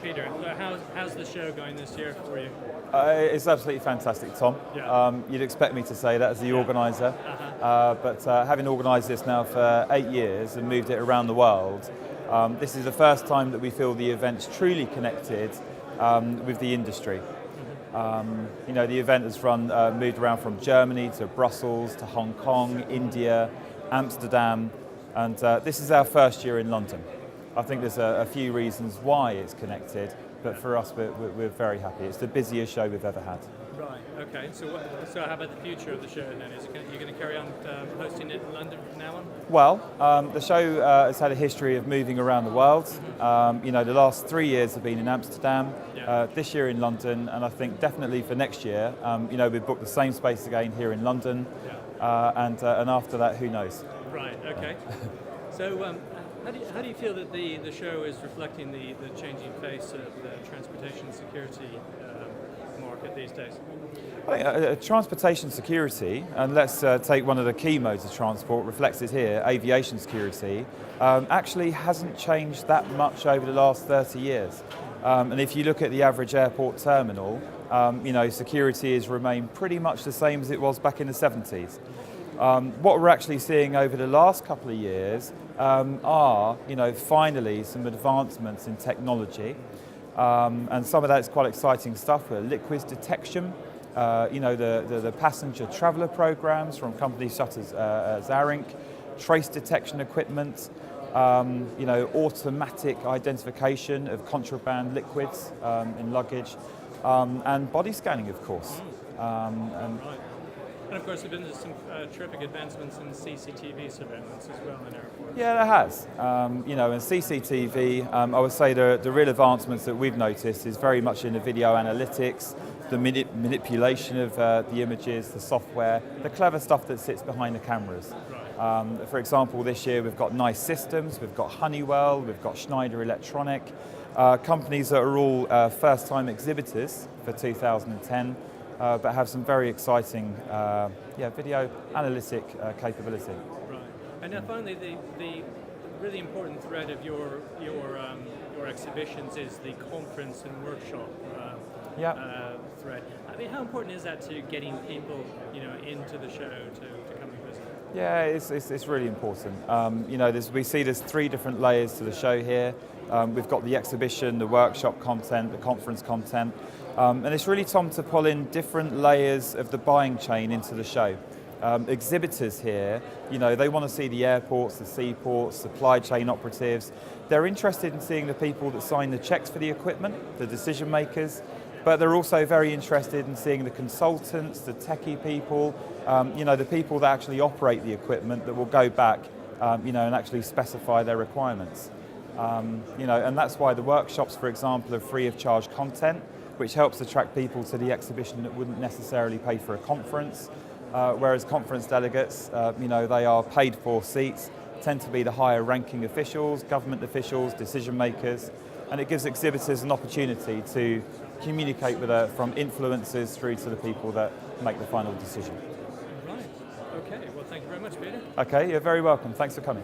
Peter, how's the show going this year for you? It's absolutely fantastic, Tom. Yeah. You'd expect me to say that as the organiser, but having organised this now for 8 years and moved it around the world, this is the first time that we feel the event's truly connected with the industry. The event has moved around from Germany to Brussels to Hong Kong, India, Amsterdam, and this is our first year in London. I think there's a few reasons why it's connected, but for us, we're very happy. It's the busiest show we've ever had. Right. Okay. So how about the future of the show then? You going to carry on hosting it in London from now on? Well, the show has had a history of moving around the world. The last 3 years have been in Amsterdam. This year in London, and I think definitely for next year, we've booked the same space again here in London, and after that, who knows? Right. Okay. So. How do you feel that the show is reflecting the changing face of the transportation security market these days? I think transportation security, and let's take one of the key modes of transport, reflected here, aviation security, actually hasn't changed that much over the last 30 years. And if you look at the average airport terminal, security has remained pretty much the same as it was back in the 70s. What we're actually seeing over the last couple of years are, finally some advancements in technology, and some of that is quite exciting stuff. Liquids detection, the passenger traveller programs from companies such as Zaring, trace detection equipment, automatic identification of contraband liquids in luggage, and body scanning, of course. And of course, there have been some terrific advancements in CCTV surveillance as well in airports. Yeah, there has. In CCTV, I would say the real advancements that we've noticed is very much in the video analytics, the manipulation of the images, the software, the clever stuff that sits behind the cameras. Right. For example, this year we've got Nice Systems, we've got Honeywell, we've got Schneider Electronic, companies that are all first-time exhibitors for 2010. But have some very exciting video analytic capability. Right. And now finally, the really important thread of your exhibitions is the conference and workshop thread. I mean, how important is that to getting people into the show to come and visit? Yeah, it's really important. We see there's 3 different layers to the show here. We've got the exhibition, the workshop content, the conference content, and it's really time to pull in different layers of the buying chain into the show. Exhibitors here, they want to see the airports, the seaports, supply chain operatives. They're interested in seeing the people that sign the checks for the equipment, the decision makers, but they're also very interested in seeing the consultants, the techie people, the people that actually operate the equipment that will go back, and actually specify their requirements. And that's why the workshops, for example, are free of charge content, which helps attract people to the exhibition that wouldn't necessarily pay for a conference, whereas conference delegates, they are paid for seats, tend to be the higher ranking officials, government officials, decision makers, and it gives exhibitors an opportunity to communicate from influencers through to the people that make the final decision. Right. Okay. Well, thank you very much, Peter. Okay, you're very welcome. Thanks for coming.